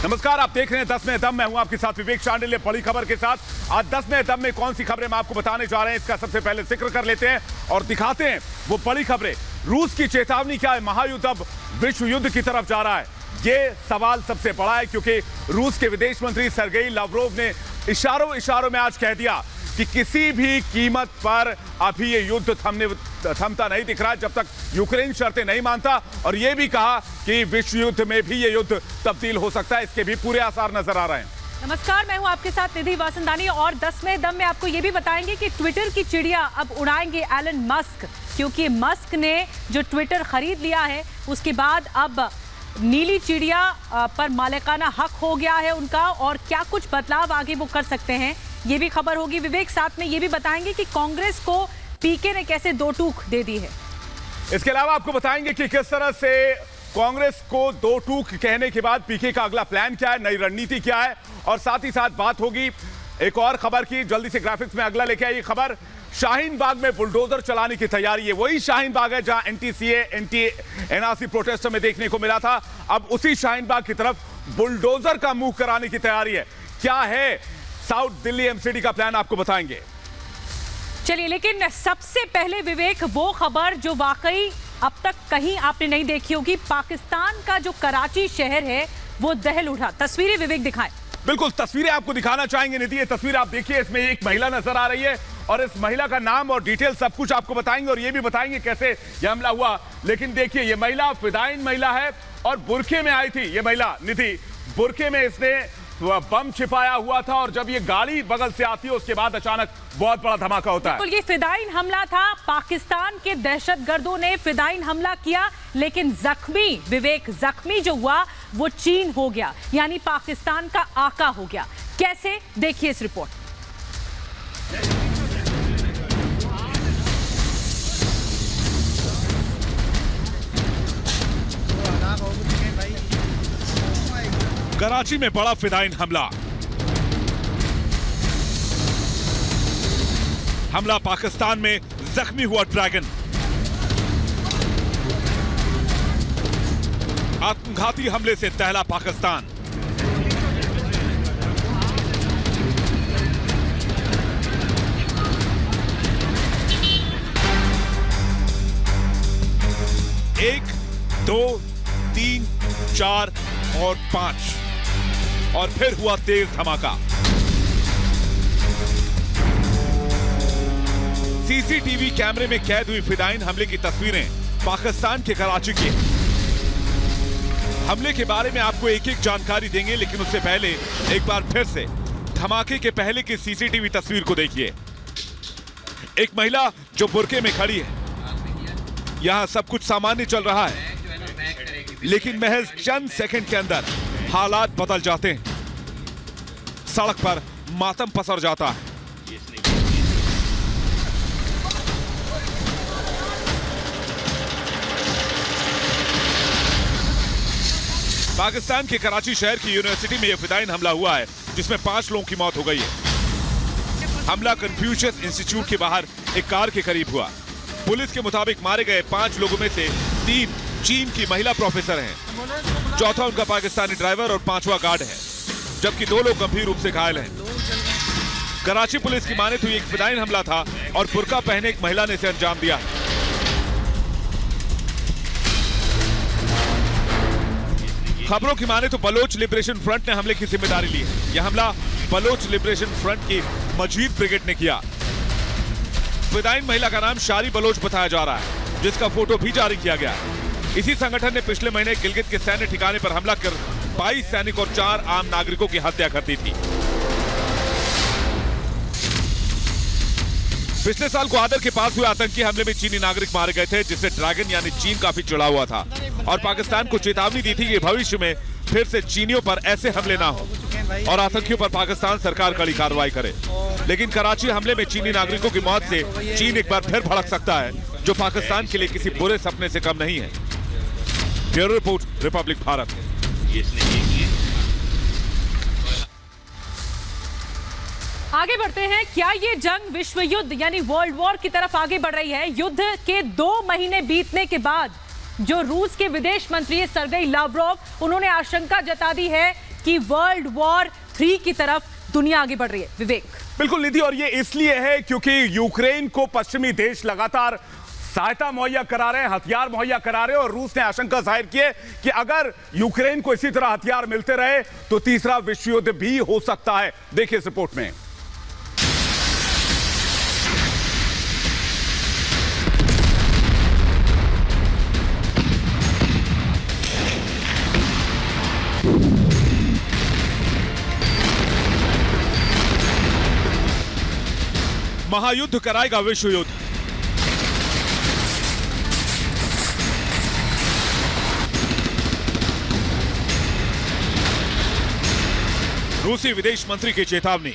नमस्कार, आप देख रहे हैं 10 में दम। मैं हूं आपके साथ विवेक शांडिल्य। बड़ी खबर के साथ आज 10 में दम में कौन सी खबरें मैं आपको बताने जा रहे हैं, इसका सबसे पहले जिक्र कर लेते हैं और दिखाते हैं वो बड़ी खबरें। रूस की चेतावनी क्या है? महायुद्ध अब विश्व युद्ध की तरफ जा रहा है, ये सवाल सबसे बड़ा है, क्योंकि रूस के विदेश मंत्री सर्गेई लावरोव ने इशारों में आज कह दिया कि किसी भी कीमत पर अभी ये युद्ध थमता नहीं दिख रहा जब तक यूक्रेन शर्तें नहीं मानता, और ये भी कहा कि विश्व युद्ध में भी ये युद्ध तब्दील हो सकता है, इसके भी पूरे आसार नजर आ रहे हैं। नमस्कार, मैं हूं आपके साथ निधि वासंदानी और 10 में दम में आपको ये भी बताएंगे कि ट्विटर की चिड़िया अब उड़ाएंगे एलन मस्क, क्योंकि मस्क ने जो ट्विटर खरीद लिया है उसके बाद अब नीली चिड़िया पर मालिकाना हक हो गया है उनका, और क्या कुछ बदलाव आगे वो कर सकते हैं ये भी खबर होगी। विवेक, साथ में ये भी बताएंगे कि कांग्रेस को पीके ने कैसे दो टूक दे दी है। इसके अलावा आपको बताएंगे कि किस तरह से कांग्रेस को दो टूक कहने के बाद पीके का अगला प्लान क्या है, नई रणनीति क्या है, और साथ ही साथ बात होगी एक और खबर की। जल्दी से ग्राफिक्स में अगला लेके आइए खबर। शाहीन बाग में बुलडोजर चलाने की तैयारी है। वही शाहीन बाग है जहां एनटीसीए एंटी एनआरसी प्रोटेस्ट में देखने को मिला था, अब उसी शाहीन बाग की तरफ बुलडोजर का मुंह कराने की तैयारी है। क्या है साउथ दिल्ली एमसीडी का प्लान, आपको बताएंगे। चलिए, लेकिन सबसे पहले विवेक, वो खबर जो वाकई अब तक कहीं आपने नहीं देखी होगी, पाकिस्तान का जो कराची शहर है वो दहल उठा। तस्वीरें विवेक दिखाएं। बिल्कुल, तस्वीरें आपको दिखाना चाहेंगे निधि। ये तस्वीर आप देखिए, इसमें एक महिला नजर आ रही है और इस महिला का नाम और डिटेल सब कुछ आपको बताएंगे, और ये भी बताएंगे कैसे यह हमला हुआ। लेकिन देखिए, ये महिला फिदायीन महिला है और बुरखे में आई थी। ये महिला निधि बुरखे में, इसने बम छिपाया हुआ था, और जब ये गाड़ी बगल से आती है उसके बाद अचानक बहुत बड़ा धमाका होता है। बिल्कुल, ये फिदायीन हमला था। पाकिस्तान के दहशतगर्दों ने फिदायीन हमला किया, लेकिन जख्मी विवेक, जख्मी जो हुआ वो चीन हो गया, यानी पाकिस्तान का आका हो गया। कैसे, देखिए इस रिपोर्ट। कराची में बड़ा फिदायीन हमला पाकिस्तान में जख्मी हुआ ड्रैगन। आत्मघाती हमले से दहला पाकिस्तान। एक, दो, तीन, चार और 5, और फिर हुआ तेज धमाका। सीसीटीवी कैमरे में कैद हुई फिदायीन हमले की तस्वीरें पाकिस्तान के कराची की। हमले के बारे में आपको एक एक जानकारी देंगे, लेकिन उससे पहले एक बार फिर से धमाके के पहले की सीसीटीवी तस्वीर को देखिए। एक महिला जो बुरके में खड़ी है। यहां सब कुछ सामान्य चल रहा है, लेकिन महज चंद सेकंड के अंदर हालात बदल जाते हैं। सड़क पर मातम पसर जाता है। पाकिस्तान के कराची शहर की यूनिवर्सिटी में यह फिदायीन हमला हुआ है, जिसमें 5 लोगों की मौत हो गई है। हमला कन्फ्यूशियस इंस्टीट्यूट के बाहर एक कार के करीब हुआ। पुलिस के मुताबिक मारे गए 5 लोगों में से 3 चीन की महिला प्रोफेसर हैं, चौथा उनका पाकिस्तानी ड्राइवर और 5वां गार्ड है, जबकि 2 लोग गंभीर रूप से घायल हैं। कराची पुलिस की माने तो ये एक फिदायीन हमला था और बुर्का पहने एक महिला ने इसे अंजाम दिया। खबरों की माने तो बलोच लिबरेशन फ्रंट ने हमले की जिम्मेदारी ली है। यह हमला बलोच लिबरेशन फ्रंट की मजीद ब्रिगेड ने किया। फिदायीन महिला का नाम शारी बलोच बताया जा रहा है, जिसका फोटो भी जारी किया गया है। इसी संगठन ने पिछले महीने गिलगित के सैन्य ठिकाने पर हमला कर 22 सैनिक और 4 आम नागरिकों की हत्या कर दी थी। पिछले साल ग्वादर के पास हुए आतंकी हमले में चीनी नागरिक मारे गए थे, जिससे ड्रैगन यानी चीन काफी चिढ़ा हुआ था और पाकिस्तान को चेतावनी दी थी कि भविष्य में फिर से चीनियों पर ऐसे हमले ना हो और आतंकियों पर पाकिस्तान सरकार कड़ी कार्रवाई करे। लेकिन कराची हमले में चीनी नागरिकों की मौत से चीन एक बार फिर भड़क सकता है, जो पाकिस्तान के लिए किसी बुरे सपने से कम नहीं है। Bureau report, Republic Bharat. आगे बढ़ते हैं। क्या ये जंग विश्व युद्ध यानी वर्ल्ड वॉर की तरफ आगे बढ़ रही है? युद्ध के 2 महीने बीतने के बाद जो रूस के विदेश मंत्री सर्गेई लावरोव, उन्होंने आशंका जता दी है कि वर्ल्ड वॉर 3 की तरफ दुनिया आगे बढ़ रही है। विवेक। बिल्कुल निधि, और ये इसलिए है क्योंकि यूक्रेन को पश्चिमी देश लगातार सहायता मुहैया करा रहे हैं, हथियार मुहैया करा रहे हैं, और रूस ने आशंका जाहिर की है कि अगर यूक्रेन को इसी तरह हथियार मिलते रहे तो तीसरा विश्व युद्ध भी हो सकता है। देखिए इस रिपोर्ट में। महायुद्ध कराएगा विश्व युद्ध। रूसी विदेश मंत्री की चेतावनी।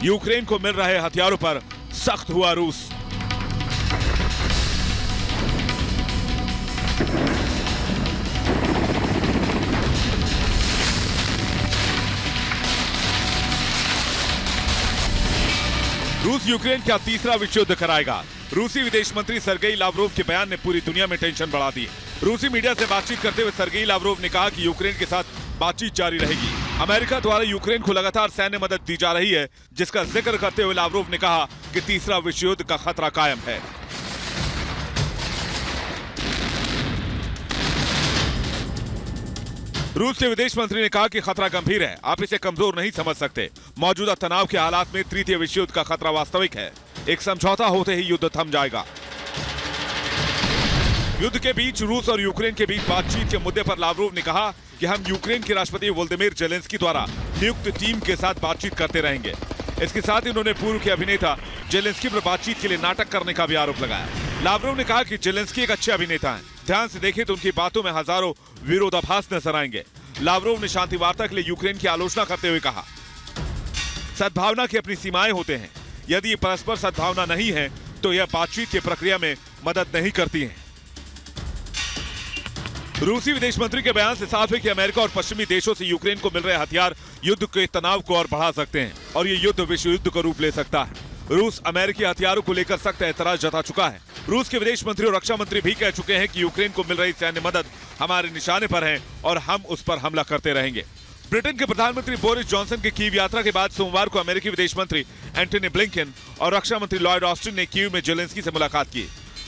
यूक्रेन को मिल रहे हथियारों पर सख्त हुआ रूस। रूस यूक्रेन का तीसरा विश्व युद्ध कराएगा। रूसी विदेश मंत्री सर्गेई लावरोव के बयान ने पूरी दुनिया में टेंशन बढ़ा दी। रूसी मीडिया से बातचीत करते हुए सर्गेई लावरोव ने कहा कि यूक्रेन के साथ बातचीत जारी रहेगी। अमेरिका द्वारा यूक्रेन को लगातार सैन्य मदद दी जा रही है, जिसका जिक्र करते हुए लावरोव ने कहा कि तीसरा विश्व युद्ध का खतरा कायम है। रूस के विदेश मंत्री ने कहा कि खतरा गंभीर है, आप इसे कमजोर नहीं समझ सकते। मौजूदा तनाव के हालात में तृतीय विश्व युद्ध का खतरा वास्तविक है। एक समझौता होते ही युद्ध थम जाएगा। युद्ध के बीच रूस और यूक्रेन के बीच बातचीत के मुद्दे पर लावरोव ने कहा कि हम यूक्रेन के राष्ट्रपति वोलोदिमीर जेलेंस्की द्वारा नियुक्त टीम के साथ बातचीत करते रहेंगे। इसके साथ ही उन्होंने पूर्व के अभिनेता जेलेंस्की पर बातचीत के लिए नाटक करने का भी आरोप लगाया। लावरोव ने कहा कि जेलेंस्की एक अच्छे अभिनेता हैं। ध्यान से देखें तो उनकी बातों में हजारों विरोधाभास नजर आएंगे। लावरोव ने शांति वार्ता के लिए यूक्रेन की आलोचना करते हुए कहा, सद्भावना की अपनी सीमाएं होते हैं। यदि ये परस्पर सद्भावना नहीं है तो यह बातचीत की प्रक्रिया में मदद नहीं करती है। रूसी विदेश मंत्री के बयान से साफ है कि अमेरिका और पश्चिमी देशों से यूक्रेन को मिल रहे हथियार युद्ध के तनाव को और बढ़ा सकते हैं और ये युद्ध विश्व युद्ध का रूप ले सकता है। रूस अमेरिकी हथियारों को लेकर सख्त ऐतराज जता चुका है। रूस के विदेश मंत्री और रक्षा मंत्री भी कह चुके हैं कि यूक्रेन को मिल रही सैन्य मदद हमारे निशाने पर है और हम उस पर हमला करते रहेंगे। ब्रिटेन के प्रधानमंत्री बोरिस जॉनसन की कीव यात्रा के बाद सोमवार को अमेरिकी विदेश मंत्री एंटनी ब्लिंकन और रक्षा मंत्री लॉयड ऑस्टिन ने कीव में जेलेंस्की से मुलाकात की।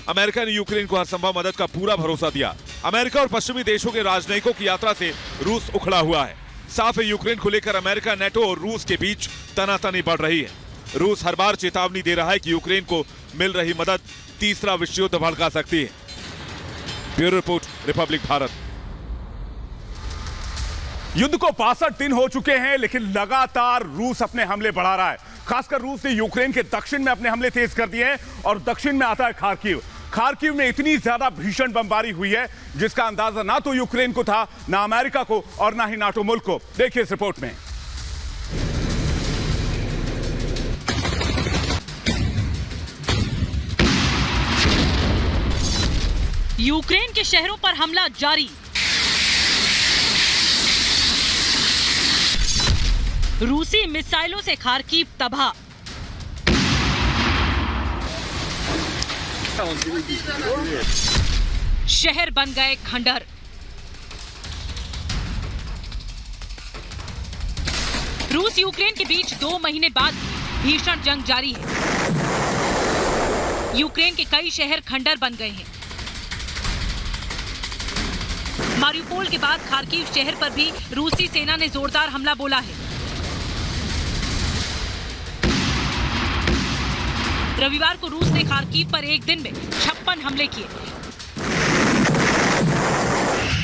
अमेरिका ने यूक्रेन को हर संभव मदद का पूरा भरोसा दिया। अमेरिका और पश्चिमी देशों के राजनयिकों की यात्रा से रूस उखड़ा हुआ है। साफ है यूक्रेन को लेकर अमेरिका, नेटो और रूस के बीच तनातनी बढ़ रही है। रूस हर बार चेतावनी दे रहा है कि यूक्रेन को मिल रही मदद तीसरा विश्व युद्ध भड़का सकती है। Bureau report, Republic Bharat. युद्ध को 62 दिन हो चुके हैं, लेकिन लगातार रूस अपने हमले बढ़ा रहा है। खासकर रूस ने यूक्रेन के दक्षिण में अपने हमले तेज कर दिए हैं और दक्षिण में आता है खार्किव। खार्किव में इतनी ज्यादा भीषण बमबारी हुई है जिसका अंदाजा ना तो यूक्रेन को था, ना अमेरिका को और ना ही नाटो मुल्क को। देखिए इस रिपोर्ट में। यूक्रेन के शहरों पर हमला जारी। रूसी मिसाइलों से खार्किव तबाह। शहर बन गए खंडहर। रूस यूक्रेन के बीच 2 महीने बाद भीषण जंग जारी है। यूक्रेन के कई शहर खंडहर बन गए हैं। मारिउपोल के बाद खार्किव शहर पर भी रूसी सेना ने जोरदार हमला बोला है। रविवार को रूस ने खार्किव पर एक दिन में 56 हमले किए।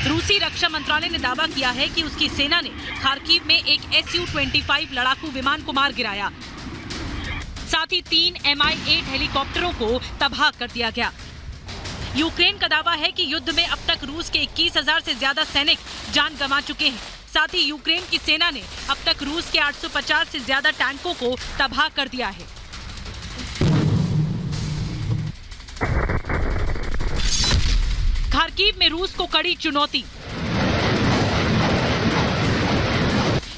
रूसी रक्षा मंत्रालय ने दावा किया है कि उसकी सेना ने खार्किव में एक Su-25 लड़ाकू विमान को मार गिराया। साथ ही 3 Mi-8 हेलीकॉप्टरों को तबाह कर दिया गया। यूक्रेन का दावा है कि युद्ध में अब तक रूस के 21,000 से ज्यादा सैनिक जान गंवा चुके हैं। साथ ही यूक्रेन की सेना ने अब तक रूस के 850 से ज्यादा टैंकों को तबाह कर दिया है। खार्किव में रूस को कड़ी चुनौती।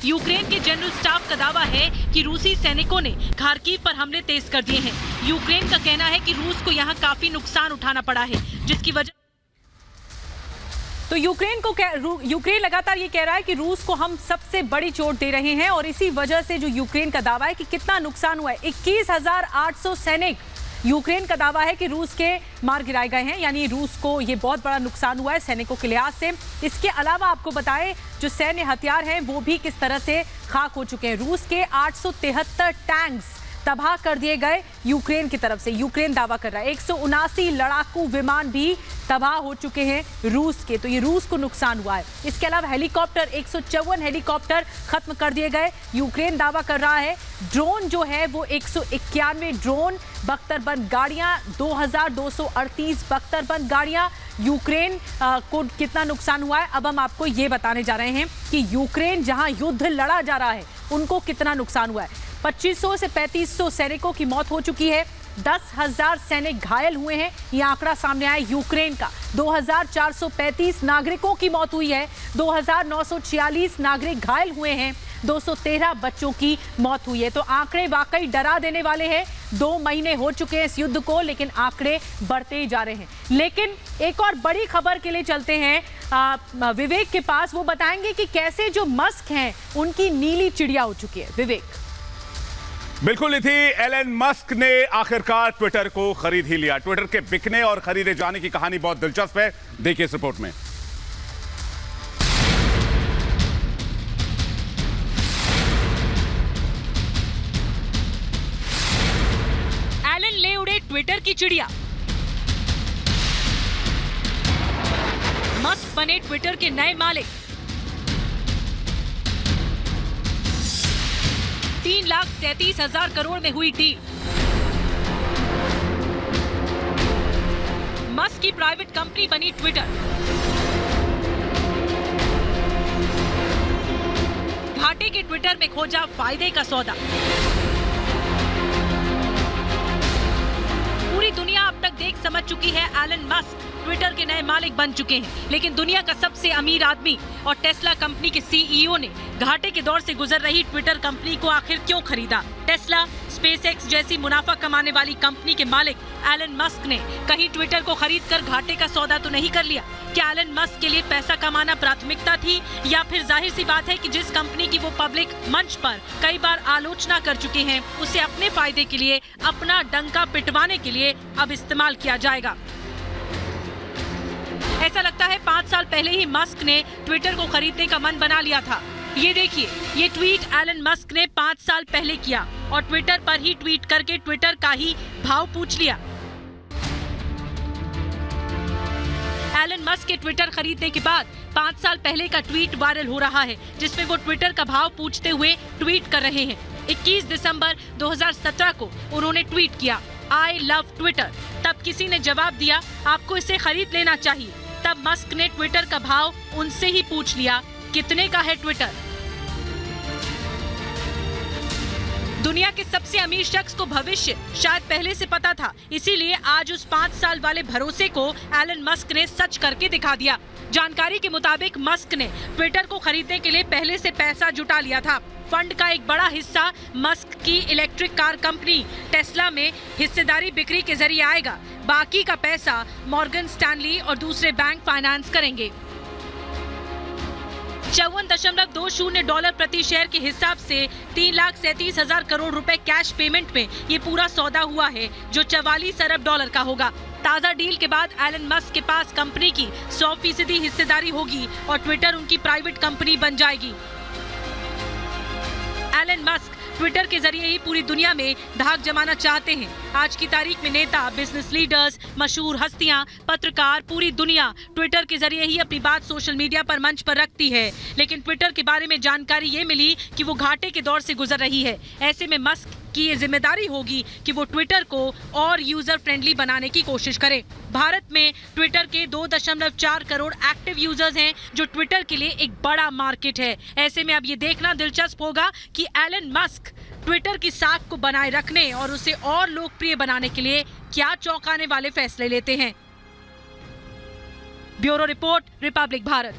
यूक्रेन के जनरल स्टाफ का दावा है कि रूसी सैनिकों ने खार्किव पर हमले तेज कर दिए हैं। यूक्रेन का कहना है कि रूस को यहाँ काफी नुकसान उठाना पड़ा है, जिसकी वजह तो यूक्रेन लगातार ये कह रहा है कि रूस को हम सबसे बड़ी चोट दे रहे हैं और इसी वजह से जो यूक्रेन का दावा है कि कितना नुकसान हुआ है, 21,800 सैनिक यूक्रेन का दावा है कि रूस के मार गिराए गए हैं, यानी रूस को ये बहुत बड़ा नुकसान हुआ है सैनिकों के लिहाज से। इसके अलावा आपको बताएं जो सैन्य हथियार हैं वो भी किस तरह से खाक हो चुके हैं। रूस के 873 टैंक्स तबाह कर दिए गए यूक्रेन की तरफ से, यूक्रेन दावा कर रहा है। 179 लड़ाकू विमान भी तबाह हो चुके हैं रूस के, तो ये रूस को नुकसान हुआ है। इसके अलावा हेलीकॉप्टर 154 हेलीकॉप्टर खत्म कर दिए गए, यूक्रेन दावा कर रहा है। ड्रोन जो है वो 191 ड्रोन, बख्तरबंद गाड़ियां 2238 बख्तरबंद गाड़ियां। यूक्रेन को कितना नुकसान हुआ है अब हम आपको ये बताने जा रहे हैं कि यूक्रेन जहां युद्ध लड़ा जा रहा है उनको कितना नुकसान हुआ है। 2500 से 3500 सैनिकों की मौत हो चुकी है, 10,000 सैनिक घायल हुए हैं, ये आंकड़ा सामने आया यूक्रेन का। 2,435 नागरिकों की मौत हुई है, 2,946 नागरिक घायल हुए हैं, 213 बच्चों की मौत हुई है। तो आंकड़े वाकई डरा देने वाले हैं। 2 महीने हो चुके हैं इस युद्ध को, लेकिन आंकड़े बढ़ते ही जा रहे हैं। लेकिन एक और बड़ी खबर के लिए चलते हैं विवेक के पास, वो बताएंगे कि कैसे जो मस्क हैं उनकी नीली चिड़िया हो चुकी है। विवेक। बिल्कुल ही थी, एलन मस्क ने आखिरकार ट्विटर को खरीद ही लिया। ट्विटर के बिकने और खरीदे जाने की कहानी बहुत दिलचस्प है, देखिए इस रिपोर्ट में। एलन ले उड़े ट्विटर की चिड़िया, मस्क बने ट्विटर के नए मालिक। 3,37,000 करोड़ में हुई डील। मस्क की प्राइवेट कंपनी बनी ट्विटर। घाटे के ट्विटर में खोजा फायदे का सौदा। पूरी दुनिया अब तक देख समझ चुकी है एलन मस्क ट्विटर के नए मालिक बन चुके हैं, लेकिन दुनिया का सबसे अमीर आदमी और टेस्ला कंपनी के सीईओ ने घाटे के दौर से गुजर रही ट्विटर कंपनी को आखिर क्यों खरीदा? टेस्ला, स्पेसएक्स जैसी मुनाफा कमाने वाली कंपनी के मालिक एलन मस्क ने कहीं ट्विटर को खरीदकर घाटे का सौदा तो नहीं कर लिया? क्या एलन मस्क के लिए पैसा कमाना प्राथमिकता थी, या फिर जाहिर सी बात है कि जिस कंपनी की वो पब्लिक मंच पर कई बार आलोचना कर चुके हैं उसे अपने फायदे के लिए, अपना डंका पिटवाने के लिए अब इस्तेमाल किया जाएगा? ऐसा लगता है 5 साल पहले ही मस्क ने ट्विटर को खरीदने का मन बना लिया था। ये देखिए, ये ट्वीट एलन मस्क ने 5 साल पहले किया और ट्विटर पर ही ट्वीट करके ट्विटर का ही भाव पूछ लिया। एलन मस्क के ट्विटर खरीदने के बाद 5 साल पहले का ट्वीट वायरल हो रहा है, जिसमें वो ट्विटर का भाव पूछते हुए ट्वीट कर रहे हैं। 21 दिसंबर 2017 को उन्होंने ट्वीट किया, आई लव ट्विटर। तब किसी ने जवाब दिया, आपको इसे खरीद लेना चाहिए। तब मस्क ने ट्विटर का भाव उनसे ही पूछ लिया, कितने का है ट्विटर? दुनिया के सबसे अमीर शख्स को भविष्य शायद पहले से पता था, इसीलिए आज उस 5 साल वाले भरोसे को एलन मस्क ने सच करके दिखा दिया। जानकारी के मुताबिक मस्क ने ट्विटर को खरीदने के लिए पहले से पैसा जुटा लिया था। फंड का एक बड़ा हिस्सा मस्क की इलेक्ट्रिक कार कंपनी टेस्ला में हिस्सेदारी बिक्री के जरिए आएगा। बाकी का पैसा मॉर्गन स्टैनली और दूसरे बैंक फाइनेंस करेंगे। $54.20 प्रति शेयर के हिसाब से 3,37,000 करोड़ रुपए कैश पेमेंट में ये पूरा सौदा हुआ है, जो $44 अरब का होगा। ताज़ा डील के बाद एलन मस्क के पास कंपनी की 100% हिस्सेदारी होगी और ट्विटर उनकी प्राइवेट कंपनी बन जाएगी। एलन मस्क ट्विटर के जरिए ही पूरी दुनिया में धाक जमाना चाहते हैं। आज की तारीख में नेता, बिजनेस लीडर्स, मशहूर हस्तियां, पत्रकार, पूरी दुनिया ट्विटर के जरिए ही अपनी बात सोशल मीडिया पर मंच पर रखती है। लेकिन ट्विटर के बारे में जानकारी ये मिली कि वो घाटे के दौर से गुजर रही है। ऐसे में मस्क की ये जिम्मेदारी होगी कि वो ट्विटर को और यूजर फ्रेंडली बनाने की कोशिश करे। भारत में ट्विटर के 2.4 करोड़ एक्टिव यूजर्स हैं, जो ट्विटर के लिए एक बड़ा मार्केट है। ऐसे में अब ये देखना दिलचस्प होगा कि एलन मस्क ट्विटर की साख को बनाए रखने और उसे और लोकप्रिय बनाने के लिए क्या चौंकाने वाले फैसले लेते हैं। Bureau report, Republic Bharat.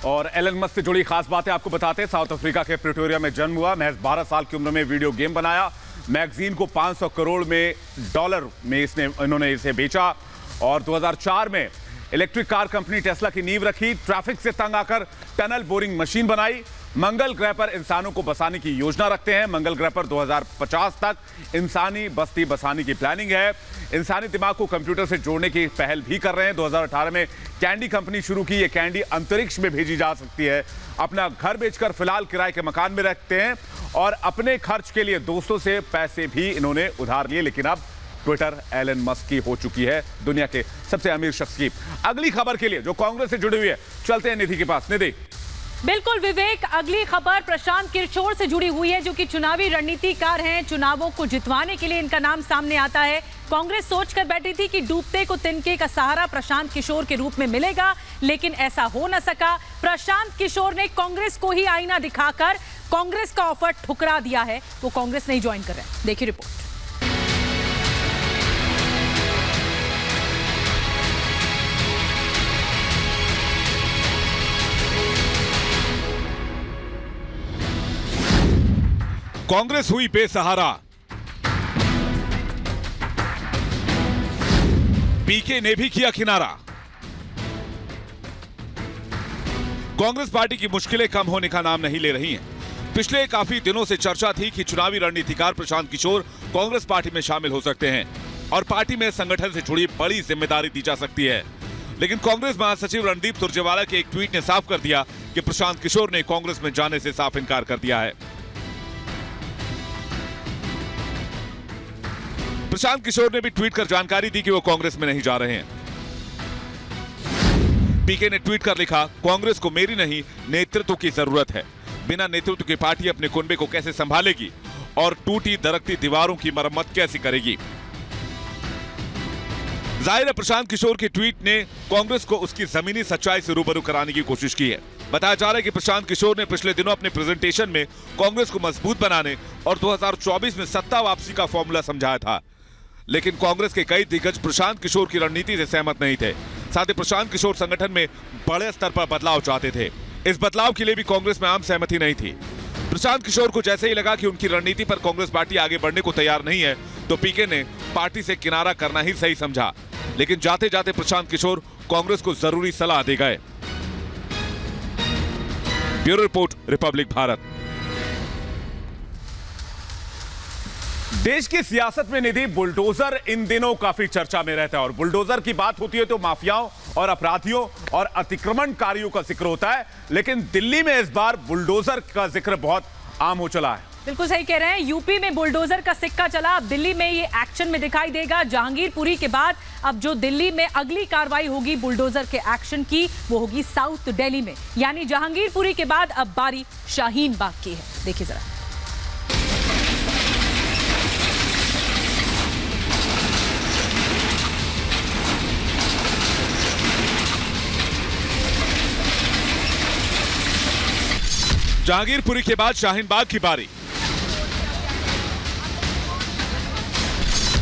और एलन मस्क से जुड़ी खास बातें आपको बताते हैं। साउथ अफ्रीका के प्रिटोरिया में जन्म हुआ, महज 12 साल की उम्र में वीडियो गेम बनाया, मैगजीन को 500 करोड़ में डॉलर में इन्होंने इसे बेचा और 2004 में इलेक्ट्रिक कार कंपनी टेस्ला की नींव रखी, ट्रैफिक से तंग आकर टनल बोरिंग मशीन बनाई, मंगल ग्रह पर इंसानों को बसाने की योजना रखते हैं। मंगल ग्रह पर 2050 तक इंसानी बस्ती बसाने की प्लानिंग है। इंसानी दिमाग को कंप्यूटर से जोड़ने की पहल भी कर रहे हैं। 2018 में कैंडी कंपनी शुरू की, ये कैंडी अंतरिक्ष में भेजी जा सकती है। अपना घर बेचकर फिलहाल किराए के मकान में रहते हैं और अपने खर्च के लिए दोस्तों से पैसे भी इन्होंने उधार लिए। लेकिन अब ट्विटर एलन मस्क की हो चुकी है दुनिया के सबसे अमीर शख्स की। अगली खबर के लिए जो कांग्रेस से जुड़ी हुई है, चलते हैं निधि के पास। निधि। बिल्कुल विवेक, अगली खबर प्रशांत किशोर से जुड़ी हुई है, जो कि चुनावी रणनीतिकार हैं। चुनावों को जितवाने के लिए इनका नाम सामने आता है। कांग्रेस सोचकर बैठी थी कि डूबते को तिनके का सहारा प्रशांत किशोर के रूप में मिलेगा, लेकिन ऐसा हो न सका। प्रशांत किशोर ने कांग्रेस को ही आईना दिखाकर कांग्रेस का ऑफर ठुकरा दिया है। वो कांग्रेस नहीं ज्वाइन कर रहे हैं। देखिए रिपोर्ट। कांग्रेस हुई बेसहारा, पीके ने भी किया किनारा। कांग्रेस पार्टी की मुश्किलें कम होने का नाम नहीं ले रही हैं। पिछले काफी दिनों से चर्चा थी कि चुनावी रणनीतिकार प्रशांत किशोर कांग्रेस पार्टी में शामिल हो सकते हैं और पार्टी में संगठन से जुड़ी बड़ी जिम्मेदारी दी जा सकती है। लेकिन कांग्रेस महासचिव रणदीप सुरजेवाला के एक ट्वीट ने साफ कर दिया कि प्रशांत किशोर ने कांग्रेस में जाने से साफ इनकार कर दिया है। प्रशांत किशोर ने भी ट्वीट कर जानकारी दी कि वो कांग्रेस में नहीं जा रहे हैं। पीके ने ट्वीट कर लिखा, कांग्रेस को मेरी नहीं नेतृत्व की जरूरत है। बिना नेतृत्व की पार्टी अपने कुनबे को कैसे संभालेगी और टूटी दरकती दीवारों की मरम्मत कैसे करेगी। जाहिर है प्रशांत किशोर के ट्वीट ने कांग्रेस को उसकी जमीनी सच्चाई से रूबरू कराने की कोशिश की है। बताया जा रहा है कि प्रशांत किशोर ने पिछले दिनों अपने प्रेजेंटेशन में कांग्रेस को मजबूत बनाने और 2024 में सत्ता वापसी का फॉर्मूला समझाया था। लेकिन कांग्रेस के कई दिग्गज प्रशांत किशोर की रणनीति से सहमत नहीं थे। साथ ही प्रशांत किशोर संगठन में बड़े स्तर पर बदलाव चाहते थे। इस बदलाव के लिए भी कांग्रेस में आम सहमति नहीं थी। प्रशांत किशोर को जैसे ही लगा कि उनकी रणनीति पर कांग्रेस पार्टी आगे बढ़ने को तैयार नहीं है, तो पीके ने पार्टी से किनारा करना ही सही समझा। लेकिन जाते जाते प्रशांत किशोर कांग्रेस को जरूरी सलाह दे गए। Bureau report, Republic Bharat. देश की सियासत में निधि बुलडोजर इन दिनों काफी चर्चा में रहता है और बुलडोजर की बात होती है तो माफियाओं और अपराधियों और अतिक्रमणकारियों का जिक्र होता है। लेकिन दिल्ली में इस बार बुलडोजर का जिक्र बहुत आम हो चला है। बिल्कुल सही कह रहे हैं। यूपी में बुलडोजर का सिक्का चला, अब दिल्ली में ये एक्शन में दिखाई देगा। जहांगीरपुरी के बाद अब जो दिल्ली में अगली कार्रवाई होगी बुलडोजर के एक्शन की, वो होगी साउथ दिल्ली में। यानी जहांगीरपुरी के बाद अब बारी शाहीन बाग की है। देखिए जरा। जहांगीरपुरी के बाद शाहीन बाग की बारी।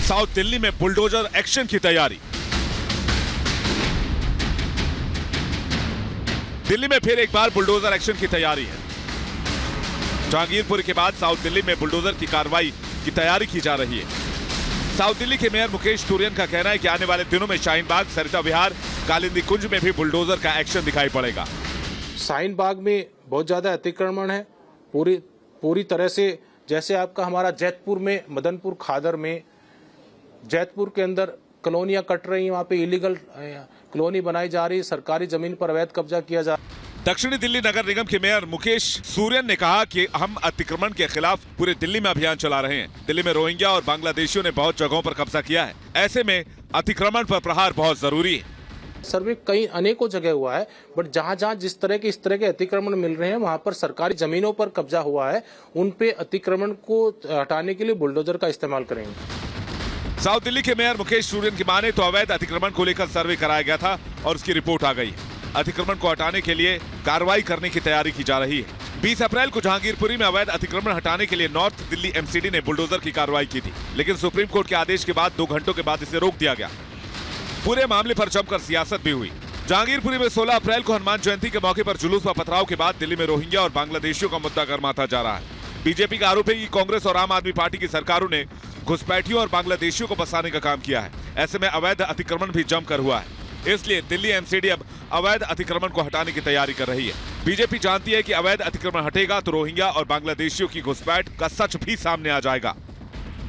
साउथ दिल्ली में बुलडोजर एक्शन की तैयारी। दिल्ली में फिर एक बार बुलडोजर एक्शन की तैयारी है। जहांगीरपुरी के बाद साउथ दिल्ली में बुलडोजर की कार्रवाई की तैयारी की जा रही है। साउथ दिल्ली के मेयर मुकेश सूर्यन का कहना है कि आने वाले दिनों में शाहीन बाग, सरिता विहार, कालिंदी कुंज में भी बुलडोजर का एक्शन दिखाई पड़ेगा। शाहीन बाग में बहुत ज्यादा अतिक्रमण है, पूरी तरह से। जैसे आपका हमारा जैतपुर में, मदनपुर खादर में, जैतपुर के अंदर कॉलोनियां कट रही हैं, वहाँ पे इलीगल कॉलोनी बनाई जा रही है, सरकारी जमीन पर अवैध कब्जा किया जा रहा है। दक्षिणी दिल्ली नगर निगम के मेयर मुकेश सूर्यन ने कहा कि हम अतिक्रमण के खिलाफ पूरे दिल्ली में अभियान चला रहे हैं। दिल्ली में रोहिंग्या और बांग्लादेशियों ने बहुत जगहों पर कब्जा किया है। ऐसे में अतिक्रमण पर प्रहार बहुत जरूरी है। सर्वे कई अनेकों जगह हुआ है, बट जहां जहां इस तरह के अतिक्रमण मिल रहे हैं, वहां पर सरकारी जमीनों पर कब्जा हुआ है, उन पे अतिक्रमण को हटाने के लिए बुलडोजर का इस्तेमाल करेंगे। साउथ दिल्ली के मेयर मुकेश सूर्यन की माने तो अवैध अतिक्रमण को लेकर सर्वे कराया गया था और उसकी रिपोर्ट आ गई है। अतिक्रमण को हटाने के लिए कार्रवाई करने की तैयारी की जा रही है। 20 अप्रैल को जहांगीरपुरी में अवैध अतिक्रमण हटाने के लिए नॉर्थ दिल्ली एमसीडी ने बुलडोजर की कार्रवाई की थी, लेकिन सुप्रीम कोर्ट के आदेश के बाद 2 घंटों के बाद इसे रोक दिया गया। पूरे मामले पर जमकर सियासत भी हुई। जहांगीरपुरी में 16 अप्रैल को हनुमान जयंती के मौके पर जुलूस व पथराव के बाद दिल्ली में रोहिंग्या और बांग्लादेशियों का मुद्दा गर्माता जा रहा है। बीजेपी का आरोप है कि कांग्रेस और आम आदमी पार्टी की सरकारों ने घुसपैठियों और बांग्लादेशियों को बसाने का काम किया है। ऐसे में अवैध अतिक्रमण भी जमकर हुआ है। इसलिए दिल्ली एमसीडी अब अवैध अतिक्रमण को हटाने की तैयारी कर रही है। बीजेपी जानती है कि अवैध अतिक्रमण हटेगा तो रोहिंग्या और बांग्लादेशियों की घुसपैठ का सच भी सामने आ जाएगा।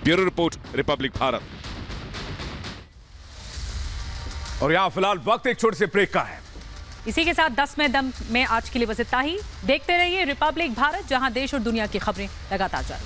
Bureau report, Republic Bharat. और यहां फिलहाल वक्त एक छोटे से ब्रेक का है। इसी के साथ 10 में दम में आज के लिए बस इतना ही। देखते रहिए रिपब्लिक भारत, जहां देश और दुनिया की खबरें लगातार जारी।